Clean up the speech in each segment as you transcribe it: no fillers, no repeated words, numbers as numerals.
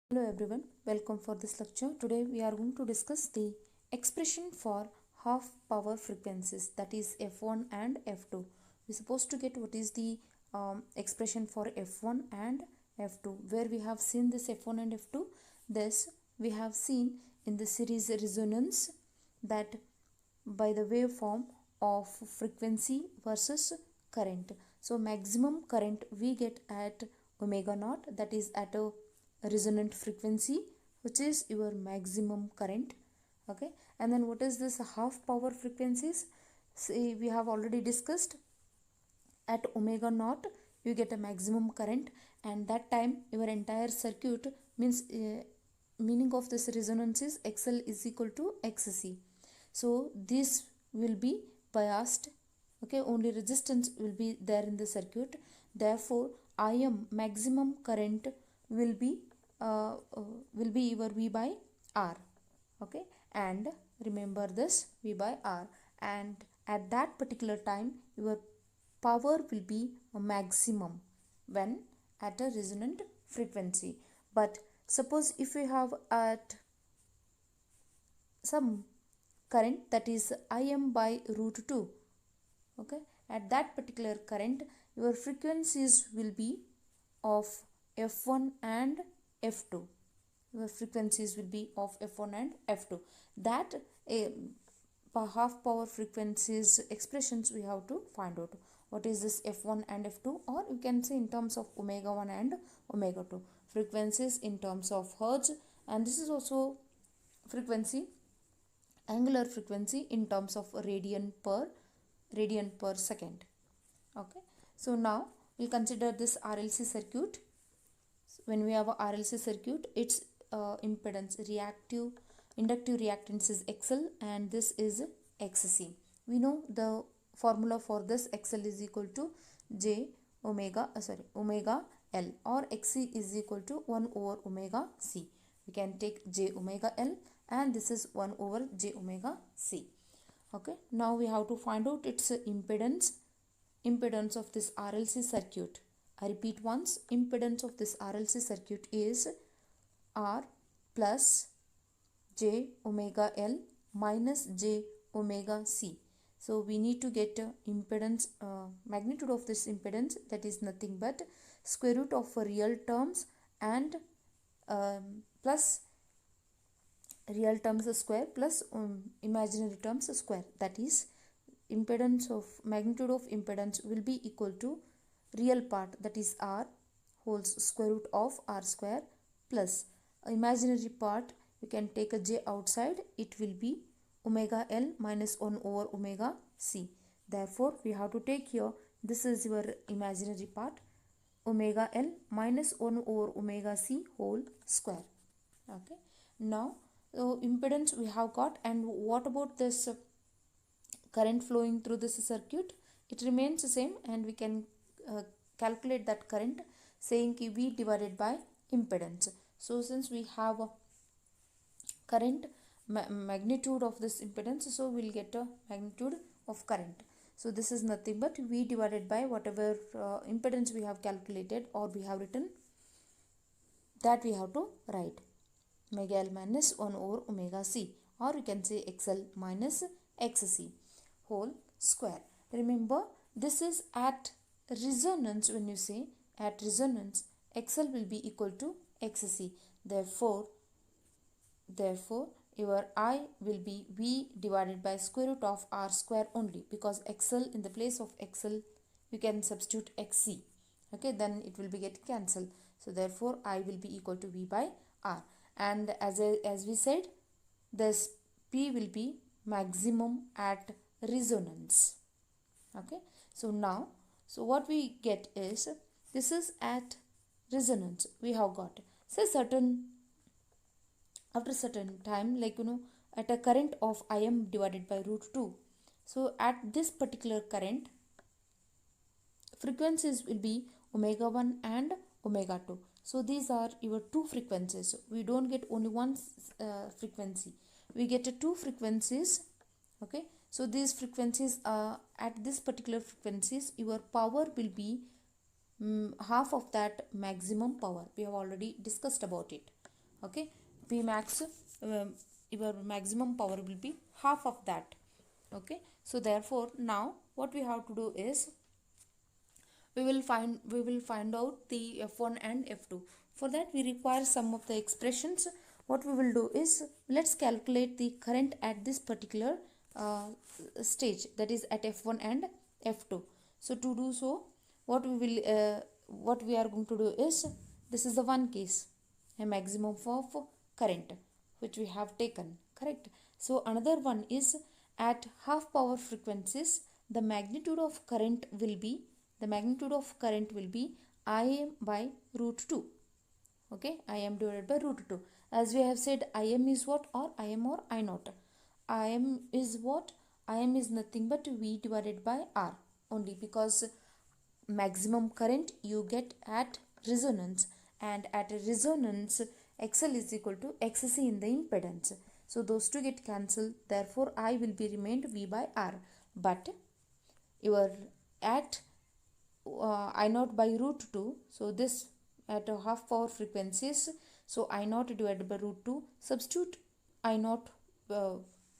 Hello everyone, welcome for this lecture. Today we are going to discuss the expression for half power frequencies, that is F1 and F2. We're supposed to get what is the expression for F1 and F2. Where we have seen this F1 and F2, this we have seen in the series resonance, that by the waveform of frequency versus current. So maximum current we get at omega naught, that is at a resonant frequency, which is your maximum current. Okay, and then what is this half power frequencies? See, we have already discussed at omega naught you get a maximum current, and that time your entire circuit means meaning of this resonance is XL is equal to XC. So this will be biased. Okay, only resistance will be there in the circuit. Therefore IM maximum current will be your V by R. Okay, and remember this V by R, and at that particular time your power will be a maximum when at a resonant frequency. But suppose if you have at some current, that is Im by root 2, okay, at that particular current your frequencies will be of F1 and F2. Your frequencies will be of F1 and F2. That half power frequencies expressions we have to find out. What is this F1 and F2, or you can say in terms of omega 1 and omega 2. Frequencies in terms of hertz, and this is also frequency, angular frequency in terms of radian per second. Okay, so now we'll consider this RLC circuit. When we have a RLC circuit, its impedance, inductive reactance is XL, and this is XC. We know the formula for this: XL is equal to omega L, or XC is equal to 1 over omega C. We can take J omega L, and this is 1 over J omega C. Okay, now we have to find out its impedance of this RLC circuit. I repeat once, impedance of this RLC circuit is R plus J omega L minus J omega C. So we need to get impedance, magnitude of this impedance, that is nothing but square root of real terms and plus real terms square plus imaginary terms square. That is, impedance of magnitude of impedance will be equal to real part, that is R whole square root of R square, plus imaginary part you can take a J outside, it will be omega L minus 1 over omega C. Therefore we have to take here, this is your imaginary part, omega L minus 1 over omega C whole square. Okay, now impedance we have got, and what about this current flowing through this circuit? It remains the same, and we can calculate that current saying V divided by impedance. So since we have a current magnitude of this impedance, so we'll get a magnitude of current. So this is nothing but V divided by whatever impedance we have calculated or we have written, that we have to write omega L minus 1 over omega C, or you can say XL minus XC whole square. Remember, this is at resonance. When you say at resonance, XL will be equal to XC. Therefore your I will be V divided by square root of R square only, because XL, in the place of XL you can substitute XC. Okay, then it will be get cancelled. So therefore I will be equal to V by R, and as we said, this P will be maximum at resonance. Okay, so now, so what we get is, this is at resonance. We have got, say, after certain time, like at a current of Im divided by root 2. So at this particular current, frequencies will be omega 1 and omega 2. So these are your two frequencies. We don't get only one frequency, we get two frequencies. Okay, so these frequencies, at this particular frequencies, your power will be half of that maximum power. We have already discussed about it. Okay, P max, your maximum power will be half of that. Okay, so therefore now what we have to do is we will find out the f1 and f2. For that we require some of the expressions. What we will do is, let's calculate the current at this particular uh, stage, that is at f1 and f2. So to do so, what we are going to do is, this is the one case, a maximum of current which we have taken, correct. So another one is, at half power frequencies, the magnitude of current will be Im by root 2. Okay, Im divided by root 2. As we have said, Im is what, or Im or I naught. Im is what? Im is nothing but V divided by R only, because maximum current you get at resonance, and at a resonance XL is equal to XC in the impedance. So those two get cancelled, therefore I will be remained V by R. But your at I naught by root 2, so this at a half power frequencies, so I naught divided by root 2, substitute I naught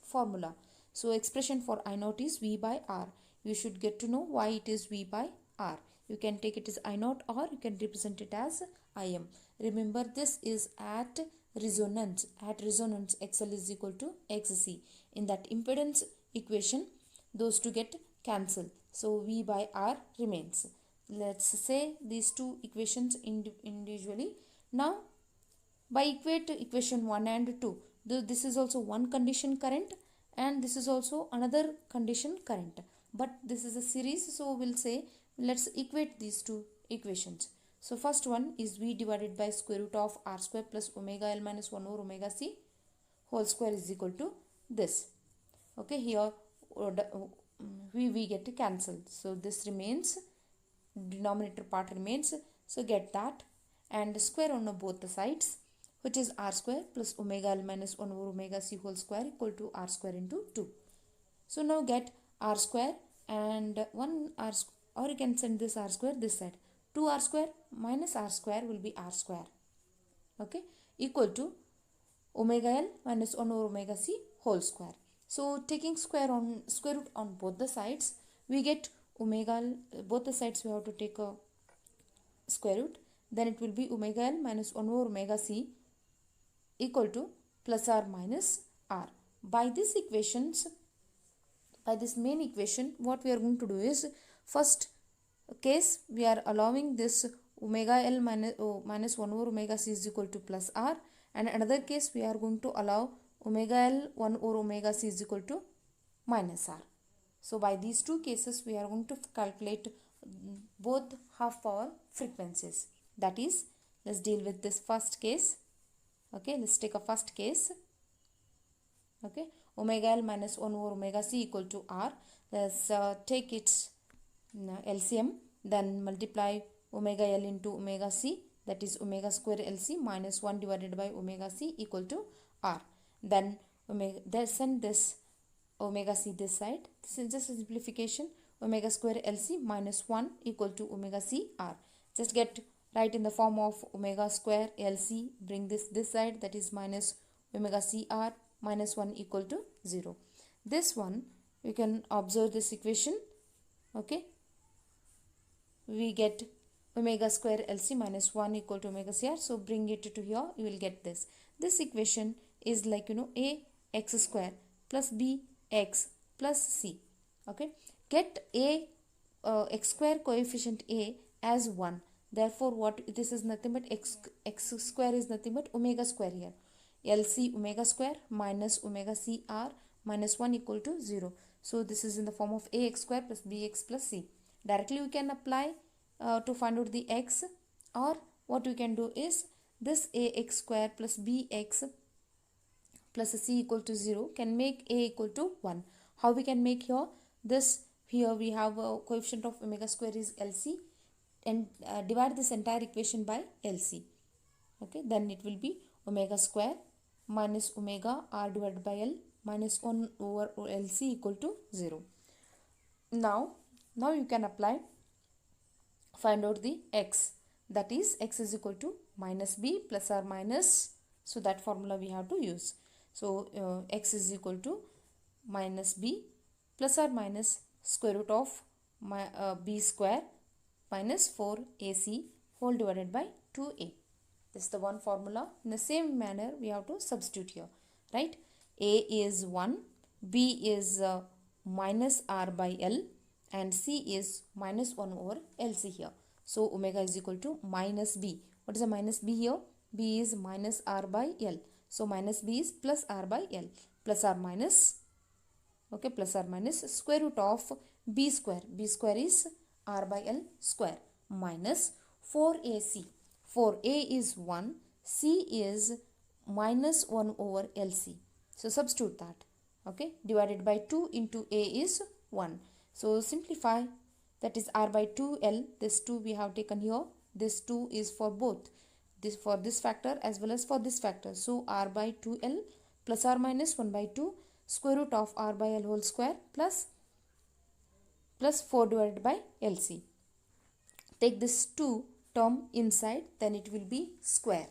formula. So expression for I naught is V by R. You should get to know why it is V by R. You can take it as I naught, or you can represent it as Im. Remember, this is at resonance. At resonance, XL is equal to XC. In that impedance equation, those two get cancelled. So V by R remains. Let's say these two equations individually. Now, by equate equation 1 and 2, this is also one condition current, and this is also another condition current. But this is a series, so we'll say, let's equate these two equations. So first one is V divided by square root of R square plus omega L minus 1 over omega C whole square is equal to this. Okay, here we get to cancel. So this remains, denominator part remains. So get that, and square on both the sides, which is R square plus omega L minus 1 over omega C whole square equal to R square into 2. So now get R square and 1 R, or you can send this R square this side. 2R square minus R square will be R square. Okay, equal to omega L minus 1 over omega C whole square. So taking square root on both the sides, we get omega L, both the sides we have to take a square root, then it will be omega L minus 1 over omega C equal to plus or minus R. By this main equation, what we are going to do is, first case we are allowing this omega L minus 1 over omega C is equal to plus R, and another case we are going to allow omega L 1 over omega C is equal to minus R. So by these two cases we are going to calculate both half power frequencies. That is, let's deal with this first case. Okay, let's take a first case. Okay, omega L minus 1 over omega C equal to R. Let's take its LCM, then multiply omega L into omega C, that is omega square LC minus 1 divided by omega C equal to R. Then send this omega C this side. This is just a simplification. Omega square LC minus 1 equal to omega C R. Just get right in the form of omega square LC, bring this side, that is minus omega C R minus 1 equal to 0. This one, you can observe this equation. Okay, we get omega square LC minus 1 equal to omega CR. So bring it to here, you will get this. This equation is like, A x square plus B x plus C. Okay, get A x square coefficient A as 1. Therefore, what this is nothing but x square is nothing but omega square here. LC omega square minus omega CR minus 1 equal to 0. So this is in the form of ax square plus bx plus c. Directly we can apply to find out the x, or what we can do is, this ax square plus bx plus c equal to 0 can make a equal to 1. How we can make here? This here we have a coefficient of omega square is LC, and divide this entire equation by LC. Okay, then it will be omega square minus omega r divided by L minus 1 over LC equal to 0. Now you can apply, find out the x, that is x is equal to minus b plus or minus So that formula we have to use. So x is equal to minus b plus or minus square root of b square minus 4ac whole divided by 2a. This is the one formula. In the same manner we have to substitute here, right? A is 1, b is minus r by l, and c is minus 1 over lc here. So omega is equal to minus b. What is the minus b here? B is minus r by l. So minus b is plus r by l, plus or minus, okay, plus or minus square root of b square. B square is r by l square minus 4ac. 4a is 1, c is minus 1 over lc. So substitute that, okay, divided by 2 into a is 1. So simplify, that is r by 2l. This 2 we have taken here. This 2 is for both, this for this factor as well as for this factor. So r by 2l plus or minus 1 by 2 square root of r by l whole square plus 4 divided by lc. Take this 2 term inside, then it will be square.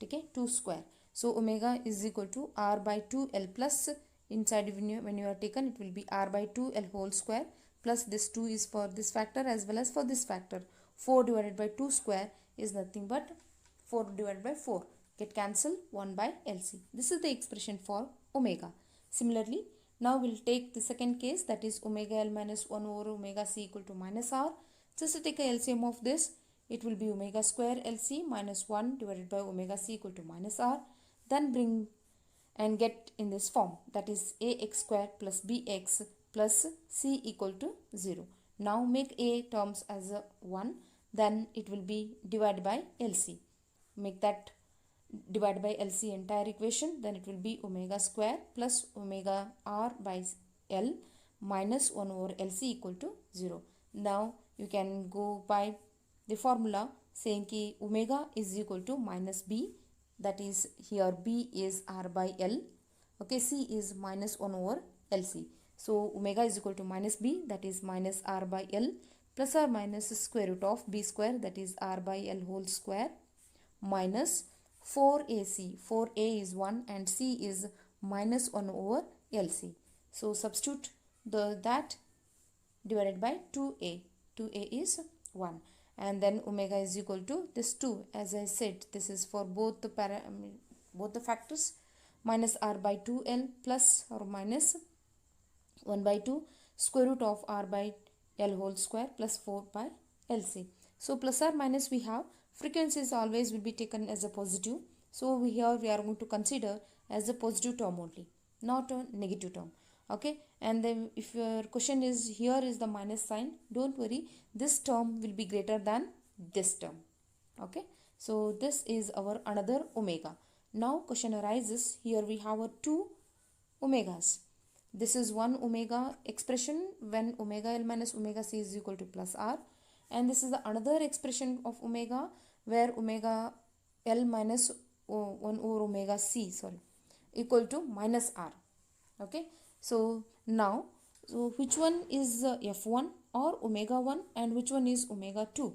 Okay, 2 square. So omega is equal to r by 2l plus, inside when you are taken, it will be r by 2l whole square plus this 2 is for this factor as well as for this factor. 4 divided by 2 square is nothing but 4 divided by 4. Get cancel 1 by lc. This is the expression for omega. Similarly, now we'll take the second case, that is omega l minus 1 over omega c equal to minus r. Just to take a LCM of this, it will be omega square lc minus 1 divided by omega c equal to minus r. Then bring and get in this form, that is ax square plus bx plus c equal to 0. Now make a terms as a 1, then it will be divided by lc. Make that divided by lc entire equation, then it will be omega square plus omega r by l minus 1 over lc equal to 0. Now you can go by the formula saying ki omega is equal to minus b, that is here b is r by l, okay, c is minus 1 over lc. So omega is equal to minus b, that is minus r by l, plus or minus square root of b square, that is r by l whole square, minus 4ac. 4a is 1 and c is minus 1 over lc. So substitute that divided by 2a. 2a is 1, and then omega is equal to this 2. As I said, this is for both the factors, minus r by 2l plus or minus 1 by 2 square root of r by l whole square plus 4 by lc. So plus or minus, we have frequencies always will be taken as a positive. So here we are going to consider as a positive term only, not a negative term. Okay, and then if your question is here is the minus sign, don't worry, this term will be greater than this term. Okay, so this is our another omega. Now question arises, here we have a 2 omegas. This is one omega expression when omega l minus omega c is equal to plus r, and this is the another expression of omega where omega l minus 1 over omega c equal to minus r. Okay, so now which one is f1 or omega 1 and which one is omega 2?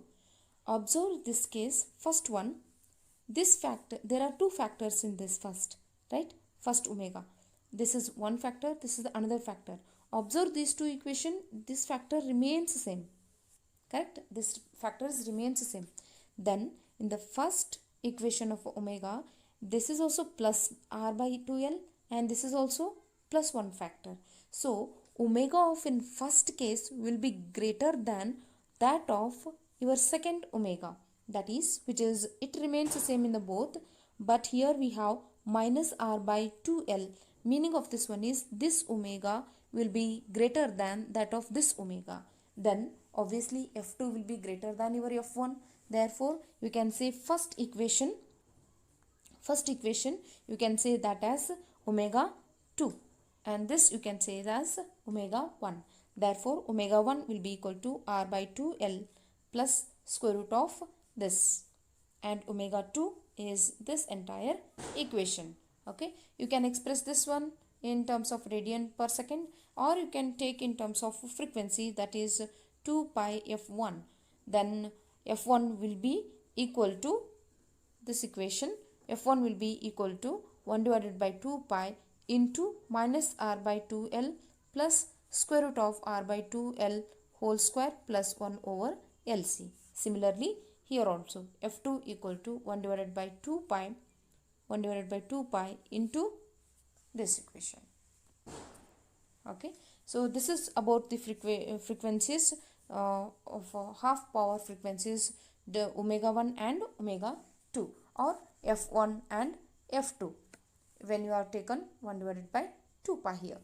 Observe this case, first one, this factor, there are two factors in this first, right? First omega, this is one factor, this is the another factor. Observe these two equation, this factor remains the same, correct? This factors remains the same. Then in the first equation of omega, this is also plus r by 2l and this is also plus 1 factor. So omega of in first case will be greater than that of your second omega, that is, which is, it remains the same in the both, but here we have minus r by 2l. Meaning of this one is this omega will be greater than that of this omega. Then obviously f2 will be greater than your f1. Therefore you can say first equation you can say that as omega 2, and this you can say it as omega 1. Therefore omega 1 will be equal to r by 2l plus square root of this, and omega 2 is this entire equation. Okay, you can express this one in terms of radian per second, or you can take in terms of frequency, that is 2 pi f1. Then f1 will be equal to this equation f1 will be equal to 1 divided by 2 pi into minus r by 2l plus square root of r by 2l whole square plus 1 over lc. Similarly, here also f2 equal to 1 divided by 2 pi into this equation. Okay, so this is about the frequencies of half power frequencies, the omega 1 and omega 2, or f1 and f2, when you have taken 1 divided by 2 pi here.